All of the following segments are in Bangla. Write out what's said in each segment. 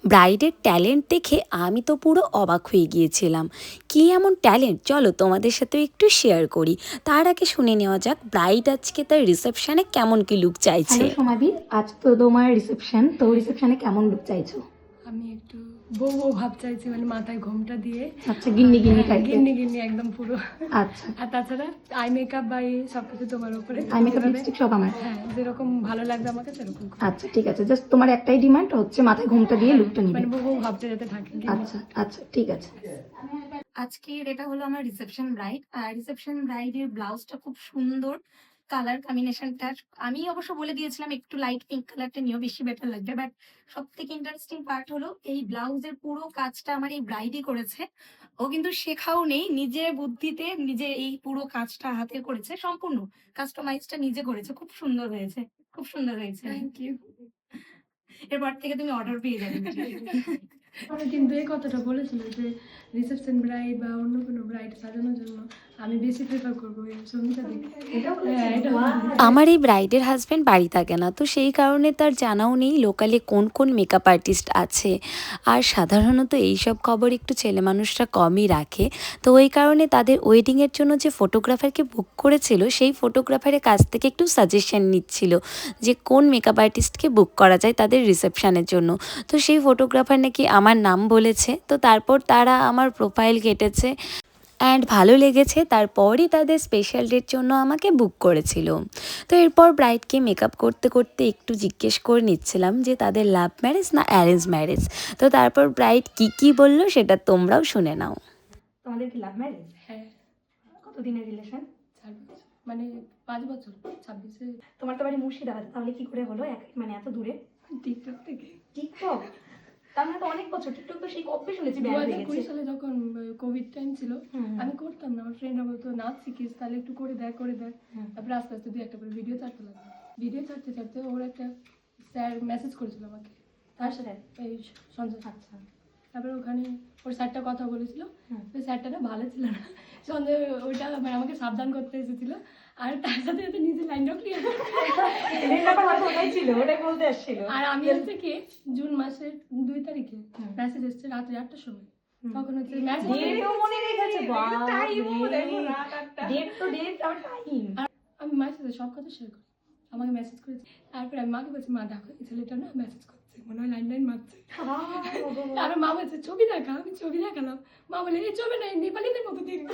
ব্রাইডের ট্যালেন্ট দেখে আমি তো পুরো অবাক হয়ে গিয়েছিলাম। কী এমন ট্যালেন্ট, চলো তোমাদের সাথে একটু শেয়ার করি। তার আগে শুনে নেওয়া যাক ব্রাইড আজকে তার রিসেপশনে কেমন কি লুক চাইছে। হ্যালো সমাধি, আজ তো তোমার রিসেপশন, তো রিসেপশনে কেমন লুক চাইছো? আমি একটু বউ বউ ভাব চাইছি, মানে মাথায় ঘোমটা দিয়ে। আচ্ছা, গিন্নি গিন্নি টাইপের। গিন্নি গিন্নি একদম পুরো। আচ্ছা, আর তাছাড়া আই মেকআপ বা এই সবকিছু তোমার উপরে। আই মেকআপ লিপস্টিক সব আমার। হ্যাঁ, যেরকম ভালো লাগবে আমাকে সেরকম। আচ্ছা ঠিক আছে, জাস্ট তোমার একটাই ডিমান্ড হচ্ছে মাথায় ঘোমটা দিয়ে লুকটা নিবে। মানে বউ বউ ভাবতে যাতে থাকে। আচ্ছা আচ্ছা ঠিক আছে। আজকের এটা হলো আমার রিসেপশন ব্রাইড, আর রিসেপশন ব্রাইডের ব্লাউজটা খুব সুন্দর, কালার কম্বিনেশনটা আমি অবশ্য বলে দিয়েছিলাম একটু লাইট পিঙ্ক কালারটা নিয়েও বেশি বেটার লাগবে, বাট সব থেকে ইন্টারেস্টিং পার্ট হলো এই ব্লাউজের পুরো কাজটা আমার এই ব্রাইডই করেছে। ও কিন্তু শেখাও নেই, নিজের বুদ্ধিতে নিজে এই পুরো কাজটা হাতে করেছে, সম্পূর্ণ কাস্টমাইজটা নিজে করেছে। খুব সুন্দর হয়েছে, খুব সুন্দর হয়েছে। Thank you. এরপর থেকে তুমি অর্ডার পেয়ে যাবে। কিন্তু এই কথাটা বলেছিল যে রিসেপশন ব্রাইড বা অন্য কোনো ব্রাইড সাজানোর জন্য আমি বেশি প্রেফার করবো এই সঙ্গীতা দেখে। হ্যাঁ, এটা আমার এই ব্রাইডের হাজব্যান্ড বাড়ি থাকে না, তো সেই কারণে তার জানাও নেই লোকালে কোন কোন মেকআপ আর্টিস্ট আছে। আর সাধারণত এইসব খবর একটু ছেলে মানুষরা কমই রাখে। তো ওই কারণে তাদের ওয়েডিংয়ের জন্য যে ফটোগ্রাফারকে বুক করেছিল সেই ফটোগ্রাফারের কাছ থেকে একটু সাজেশন নিচ্ছিল যে কোন মেকআপ আর্টিস্টকে বুক করা যায় তাদের রিসেপশনের জন্য। তো সেই ফটোগ্রাফার নাকি আমার নাম বলেছে, তো তারপর তারা আমার প্রোফাইল কেটেছে অ্যান্ড ভালো লেগেছে, তারপরই তাদের স্পেশাল ডের জন্য আমাকে বুক করেছিল। তো এরপর ব্রাইডকে মেকআপ করতে করতে একটু জিজ্ঞেস করে নিচ্ছিলাম যে তাদের লাভ ম্যারেজ না অ্যারেঞ্জ ম্যারেজ। তো তারপর ব্রাইড কী বললো সেটা তোমরাও শুনে নাও। তোমাদের কি লাভ ম্যারেজ? হ্যাঁ, কতদিনের রিলেশন? 4 বছর, মানে 5 বছর, 26-এ। তোমার তো বাড়ি মুর্শিদাবাদ, তাহলে কি করে হলো মানে এত দূরে? টিকটক থেকে। টিকটক? তার মানে তো অনেক বছর। টিকটক তো সেই কবে শুনেছি ব্যান হয়ে 2020 গেছে। সালে যখন কোভিড টাইম ছিল, আমি করতাম না। আমার ফ্রেন্ডরা বলতো নাচ শিখিস, তাহলে একটু করে দেখ করে দেখ। তারপরে আস্তে আস্তে 2-1 করে ভিডিও ছাড়তে লাগলো। ভিডিও ছাড়তে ছাড়তে ওর একটা স্যার মেসেজ করেছিল আমাকে, তার সাথে এই সঞ্জয়। আচ্ছা, তারপরে ওখানে ওর স্যারটা কথা বলেছিল, ওই স্যারটা না ভালো ছিল না। সঞ্জয় ওইটা মানে আমাকে সাবধান করতে এসেছিল, আর তার সাথে সাথে নিজে লাইনটাও ক্লিয়ার। ওটাই ছিল, ওটাই বলতে আসছিল। আর আমি হচ্ছে কি জুন মাসের 2 তারিখে মেসেজ এসেছে রাত্রে 8টার সময়। তখন হচ্ছে মেসেজ ডেটও মনে রেখেছে, ডেট তো ডেট আর টাইম। আমি মায়ের সাথে সব কথা শেয়ার করি। আমাকে মেসেজ করেছে, তারপরে আমি মাকে বলছি, মা দেখো এই ছেলেটা না মেসেজ করছে, মনে হয় লাইন মারছে। তারপরে মা বলছে ছবি দেখা, আমি ছবি দেখালাম। মা বলে এই চলবে না, নেপালিদের মতো দেখবে।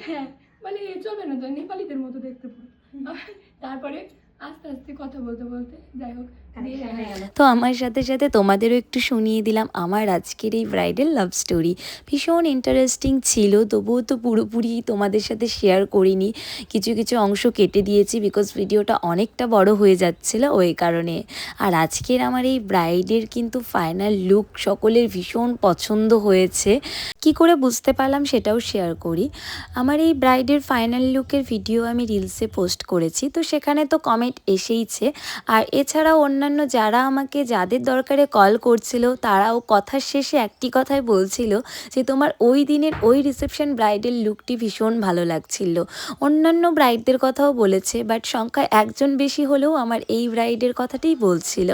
হ্যাঁ, মানে চলবে না তো, নেপালিদের মতো দেখতে পারো। তারপরে আস্তে আস্তে কথা বলতে বলতে যাই হোক তো আমার সাথে সাথে তোমাদেরও একটু শুনিয়ে দিলাম আমার আজকের এই ব্রাইডাল লাভ স্টোরি। ভীষণ ইন্টারেস্টিং ছিল, তবুও তো পুরোপুরি তোমাদের সাথে শেয়ার করিনি, কিছু কিছু অংশ কেটে দিয়েছি বিকজ ভিডিওটা অনেকটা বড় হয়ে যাচ্ছিল ওই কারণে। আর আজকের আমার এই ব্রাইডের কিন্তু ফাইনাল লুক সকলের ভীষণ পছন্দ হয়েছে। কি করে বুঝতে পারলাম সেটাও শেয়ার করি। আমার এই ব্রাইডের ফাইনাল লুকের ভিডিও আমি রিলসে পোস্ট করেছি, তো সেখানে তো কমেন্ট এসেইছে। আর এছাড়াও অন্যান্য যারা আমাকে যাদের দরকারে কল করছিল তারাও কথার শেষে একটি কথাই বলছিল যে তোমার ওই দিনের ওই রিসেপশন ব্রাইডের লুকটি ভীষণ ভালো লাগছিল। অন্যান্য ব্রাইডদের কথাও বলেছে, বাট সংখ্যায় একজন বেশি হলেও আমার এই ব্রাইডের কথাটাই বলছিল।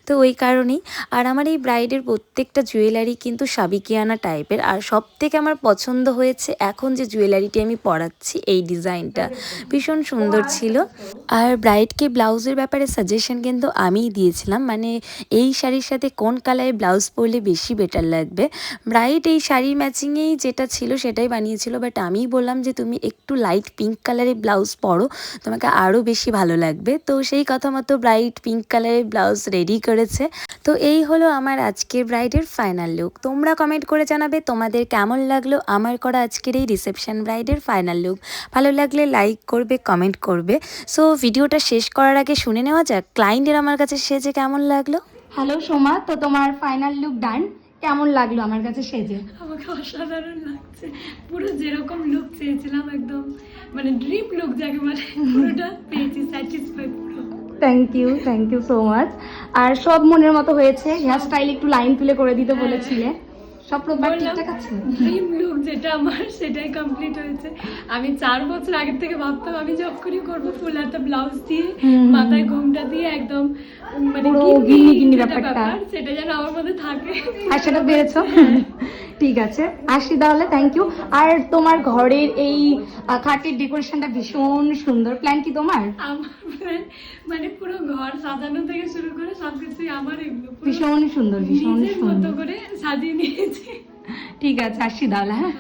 তো ওই কারণেই। আর আমার এই ব্রাইডের প্রত্যেকটা জুয়েলারি কিন্তু সাবিকিয়ানা টাইপের, আর সব থেকে আমার পছন্দ হয়েছে এখন যে জুয়েলারিটি আমি পরাচ্ছি এই ডিজাইনটা ভীষণ সুন্দর ছিল। আর ব্রাইডকে ব্লাউজের ব্যাপারে সাজেশন কিন্তু আমিই দিয়েছিলাম, মানে এই শাড়ির সাথে কোন কালারের ব্লাউজ পরলে বেশি বেটার লাগবে। ব্রাইড এই শাড়ির ম্যাচিংয়েই যেটা ছিল সেটাই বানিয়েছিল, বাট আমিই বললাম যে তুমি একটু লাইট পিঙ্ক কালারের ব্লাউজ পরো, তোমাকে আরও বেশি ভালো লাগবে। তো সেই কথা মতো ব্রাইড পিঙ্ক কালারের ব্লাউজ রেডি করেছে। তো এই হলো আমার আজকের ব্রাইডের ফাইনাল লুক। তোমরা কমেন্ট করে জানাবে তোমাদের কেমন লাগলো আমার করা আজকের এই রিসেপশন ব্রাইডের ফাইনাল লুক। ভালো লাগলে লাইক করবে, কমেন্ট করবে। সো ভিডিওটা শেষ করার আগে শুনে নেওয়া যাক ক্লায়েন্টের আমার কাছে সেজে কেমন লাগলো। হ্যালো সোমা, তো তোমার ফাইনাল লুক ডান, কেমন লাগলো আমার কাছে সেজে? আমাকে অসাধারণ লাগছে, পুরো যেরকম লুক চেয়েছিলাম একদম, মানে ড্রিম লুক যাকে বলে, পুরোটা পেয়েছি, স্যাটিসফাই পুরো। Thank you so much. আর সব মনের মতো হয়েছে, হেয়ার স্টাইল একটু লাইন তুলে করে দিতে বলেছিলে। সব প্রপার ঠিকঠাক আছে? ড্রিম লুক যেটা আমার সেটাই কমপ্লিট হয়েছে। আমি 4 বছর আগে থেকে ভাবতাম আমি যখনই করবো ফুল হাতা ব্লাউজ দিয়ে মাথায় ঘোমটা দিয়ে একদম মানে পুরো গিন্নি গিন্নি যেটা ব্যাপারটা। ব্যাপার, সেটা যেন আমার মধ্যে থাকে। আর সেটা পেয়েছো? ঠিক আছে, আসি তাহলে, থ্যাংক ইউ। আর তোমার ঘরের এই খাটের ডেকোরেশনটা ভীষণ সুন্দর। প্ল্যান কি তোমার? আমার plan মানে পুরো ঘর সাজানো থেকে শুরু করে সবকিছুই আমার, এগুলো পুরো ভীষণ সুন্দর, ভীষণ নিজের মতো সুন্দর। করে সাজিয়ে নিয়েছি। ঠিক আছে, আসি তাহলে, হ্যাঁ।